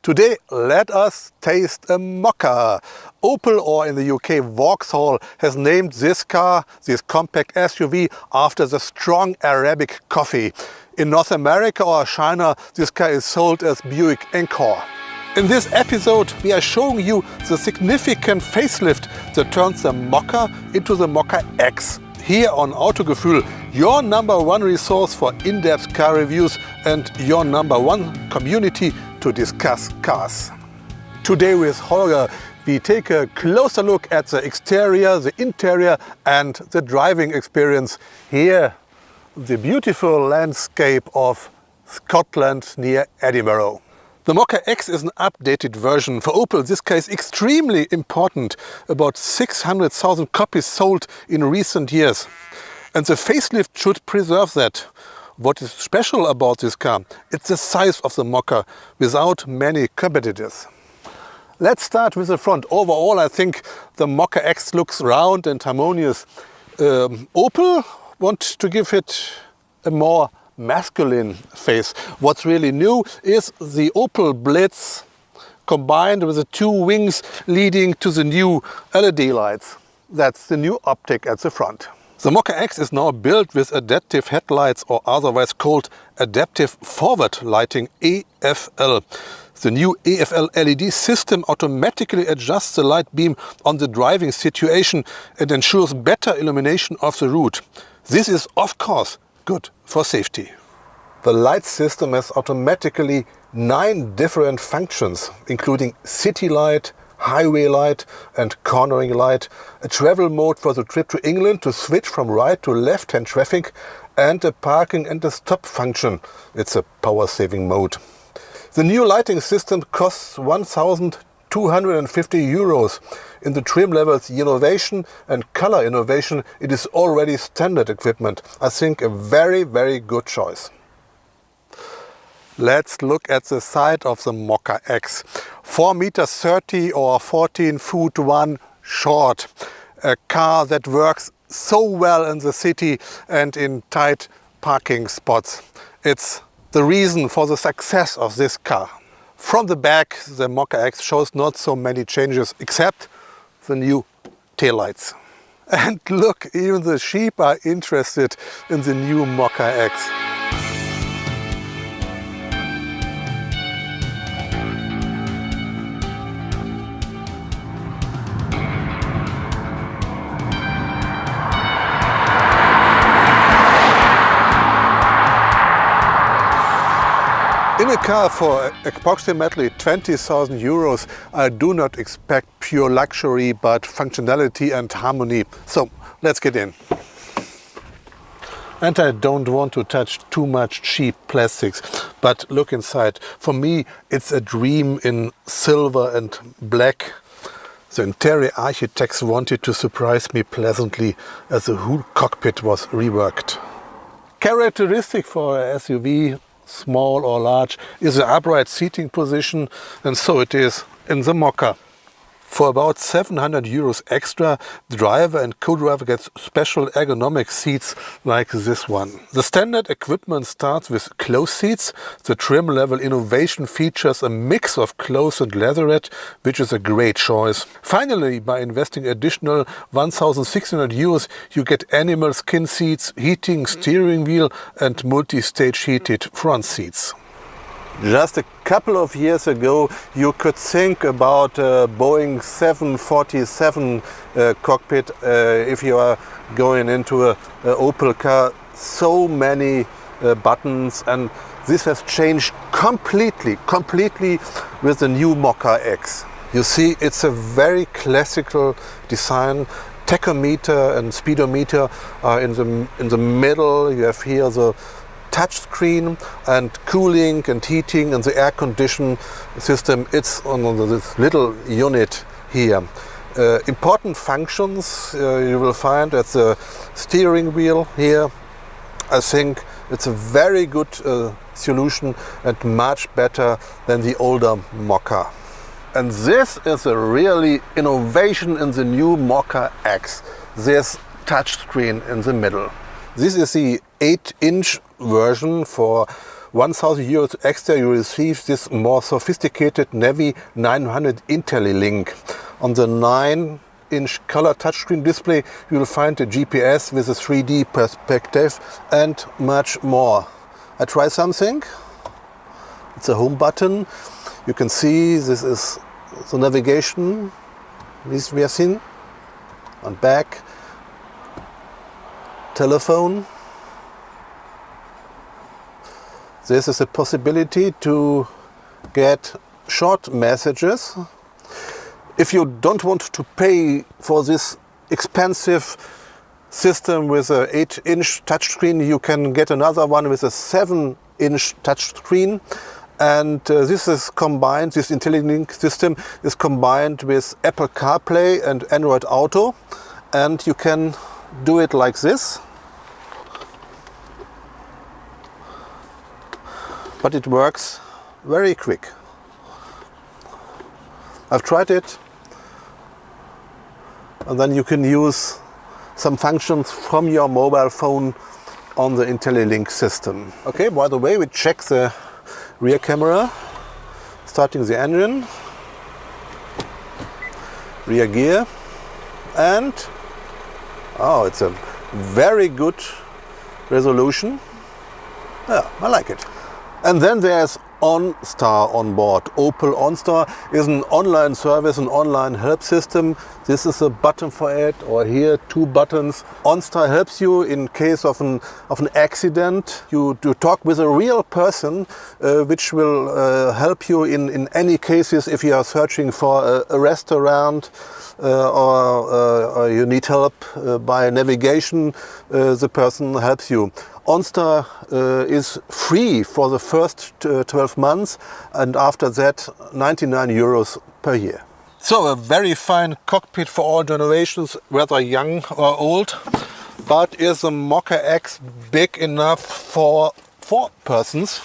Today let us taste a Mokka. Opel, or in the UK Vauxhall, has named this car, this compact SUV, after the strong Arabic coffee. In North America or China, this car is sold as Buick Encore. In this episode we are showing you the significant facelift that turns the Mokka into the Mokka X. Here on Autogefühl, your #1 resource for in-depth car reviews and your #1 community to discuss cars. Today with Holger we take a closer look at the exterior, the interior and the driving experience. Here, the beautiful landscape of Scotland near Edinburgh. The Mokka X is an updated version. For Opel, this car is extremely important. About 600,000 copies sold in recent years. And the facelift should preserve that. What is special about this car? It's the size of the Mokka, without many competitors. Let's start with the front. Overall, I think the Mokka X looks round and harmonious. Opel want to give it a more masculine face. What's really new is the Opel Blitz combined with the two wings leading to the new LED lights. That's the new optic at the front. The Mokka X is now built with adaptive headlights, or otherwise called adaptive forward lighting, AFL. The new AFL LED system automatically adjusts the light beam on the driving situation and ensures better illumination of the route. This is of course good for safety. The light system has automatically 9 different functions, including city light, highway light and cornering light, a travel mode for the trip to England to switch from right to left-hand traffic, and a parking and a stop function. It's a power-saving mode. The new lighting system costs €1,250. In the trim levels Innovation and Color Innovation, it is already standard equipment. I think a very, very good choice. Let's look at the side of the Mokka X. 4.30 m or 14'1" short. A car that works so well in the city and in tight parking spots. It's the reason for the success of this car. From the back, the Mokka X shows not so many changes except the new taillights. And look, even the sheep are interested in the new Mokka X. In a car for approximately €20,000, I do not expect pure luxury, but functionality and harmony. So let's get in. And I don't want to touch too much cheap plastics, but look inside. For me, it's a dream in silver and black. The interior architects wanted to surprise me pleasantly as the whole cockpit was reworked. Characteristic for a SUV, small or large, is the upright seating position, and so it is in the Mokka. For about €700 extra, the driver and co-driver gets special ergonomic seats like this one. The standard equipment starts with closed seats. The trim level Innovation features a mix of closed and leatherette, which is a great choice. Finally, by investing additional €1,600, you get animal skin seats, heating steering wheel and multi-stage heated front seats. Just a couple of years ago, you could think about a Boeing 747 cockpit if you are going into a Opel car. So many buttons, and this has changed completely with the new Mokka X. You see, it's a very classical design. Tachometer and speedometer are in the middle. You have here the touch screen and cooling and heating and the air condition system. It's on this little unit here. Important functions you will find at the steering wheel here. I think it's a very good solution and much better than the older Mokka. And this is a really innovation in the new Mokka X. This touch screen in the middle. This is the 8-inch version for €1,000 extra, you receive this more sophisticated Navi 900 IntelliLink. On the 9-inch color touchscreen display, you will find a GPS with a 3D perspective and much more. I try something. It's a home button. You can see this is the navigation. This we have seen. And back. Telephone. This is a possibility to get short messages. If you don't want to pay for this expensive system with an 8-inch touchscreen, you can get another one with a 7-inch touchscreen. And this is combined, this IntelliLink system is combined with Apple CarPlay and Android Auto. And you can do it like this. But it works very quick. I've tried it. And then you can use some functions from your mobile phone on the IntelliLink system. Okay, by the way, we check the rear camera, starting the engine, rear gear, and oh, it's a very good resolution. Yeah, I like it. And then there's OnStar on board. Opel OnStar is an online service, an online help system. This is a button for it, or here 2 buttons. OnStar helps you in case of an accident. You talk with a real person, which will help you in any cases if you are searching for a restaurant or you need help by navigation. The person helps you. OnStar is free for the first 12 months, and after that €99 per year. So a very fine cockpit for all generations, whether young or old. But is the Mokka X big enough for 4 persons?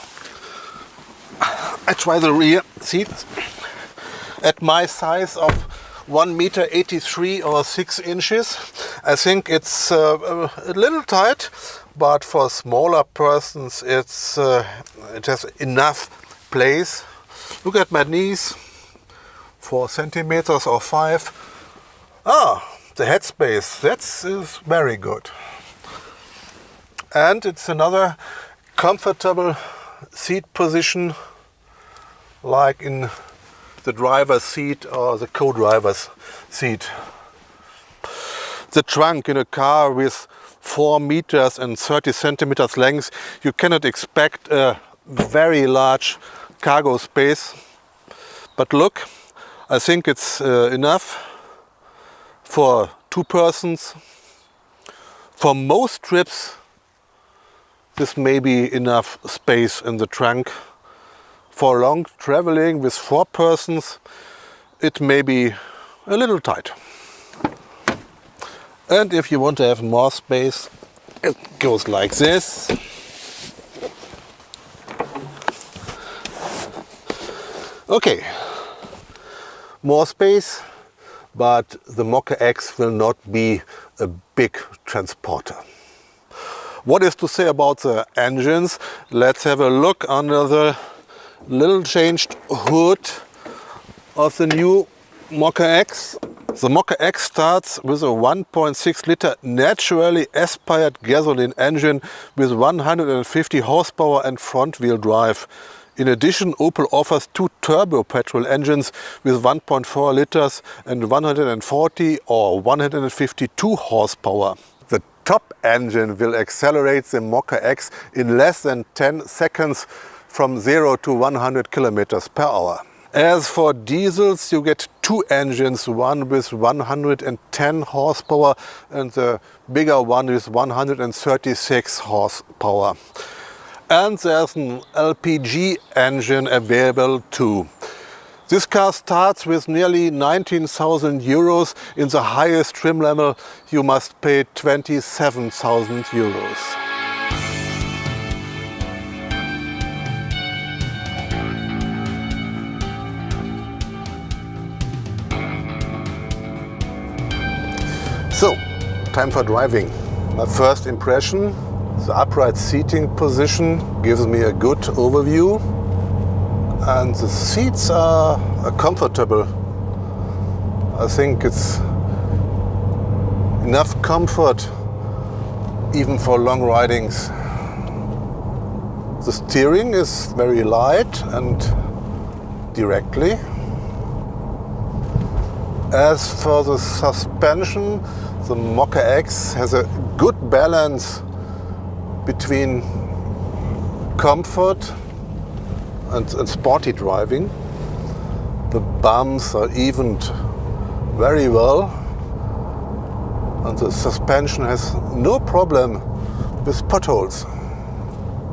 I try the rear seats. At my size of 1 meter 83 or 6 inches, I think it's a little tight. But for smaller persons, it has enough place. Look at my knees, 4 centimeters or 5. Ah, the headspace, that is very good. And it's another comfortable seat position, like in the driver's seat or the co-driver's seat. The trunk in a car with 4 meters and 30 centimeters length, you cannot expect a very large cargo space. But look, I think it's enough for 2 persons. For most trips, this may be enough space in the trunk. For long traveling with 4 persons, it may be a little tight. And if you want to have more space, it goes like this. Okay, more space, but the Mokka X will not be a big transporter. What is to say about the engines? Let's have a look under the little changed hood of the new Mokka X. The Mokka X starts with a 1.6 liter naturally aspired gasoline engine with 150 horsepower and front wheel drive. In addition, Opel offers 2 turbo petrol engines with 1.4 liters and 140 or 152 horsepower. The top engine will accelerate the Mokka X in less than 10 seconds from 0 to 100 kilometers per hour. As for diesels, you get 2 engines, one with 110 horsepower and the bigger one with 136 horsepower. And there's an LPG engine available too. This car starts with nearly 19,000 euros. In the highest trim level, you must pay 27,000 euros. So, time for driving. My first impression, The upright seating position gives me a good overview, and the seats are comfortable. I think it's enough comfort even for long ridings. The steering is very light and directly. As for the suspension, the Mokka X has a good balance between comfort and sporty driving. The bumps are evened very well, and the suspension has no problem with potholes.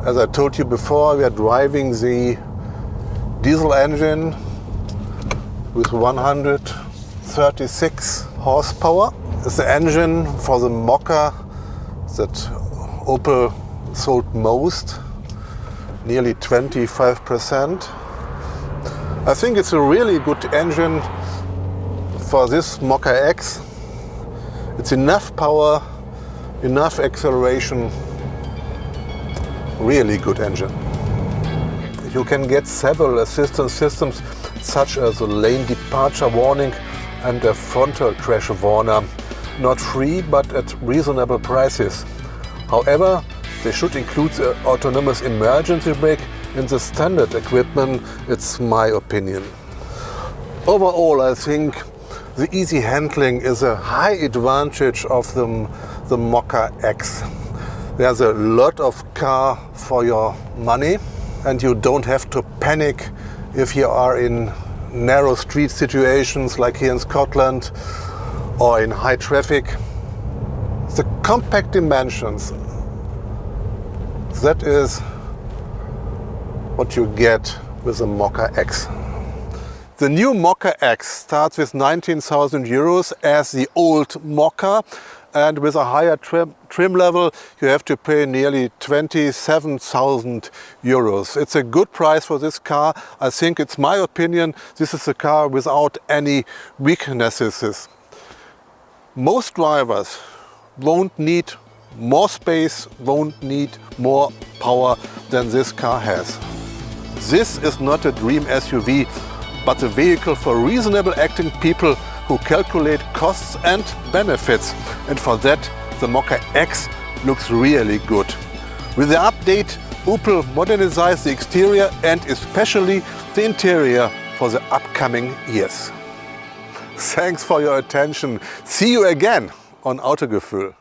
As I told you before, we are driving the diesel engine with 136 horsepower. It's the engine for the Mokka that Opel sold most, nearly 25%. I think it's a really good engine for this Mokka X. It's enough power, enough acceleration, really good engine. You can get several assistance systems such as a lane departure warning and a frontal crash warner. Not free, but at reasonable prices. However, they should include the autonomous emergency brake in the standard equipment, it's my opinion. Overall, I think the easy handling is a high advantage of the Mokka X. There's a lot of car for your money, and you don't have to panic if you are in narrow street situations like here in Scotland or in high traffic. The compact dimensions, that is what you get with the Mokka X. The new Mokka X starts with 19,000 euros as the old Mokka, and with a higher trim level you have to pay nearly 27,000 euros. It's a good price for this car. I think, it's my opinion, this is a car without any weaknesses. Most drivers won't need more space, won't need more power than this car has. This is not a dream SUV, but a vehicle for reasonable acting people who calculate costs and benefits. And for that, the Mokka X looks really good. With the update, Opel modernized the exterior and especially the interior for the upcoming years. Thanks for your attention. See you again on Autogefühl.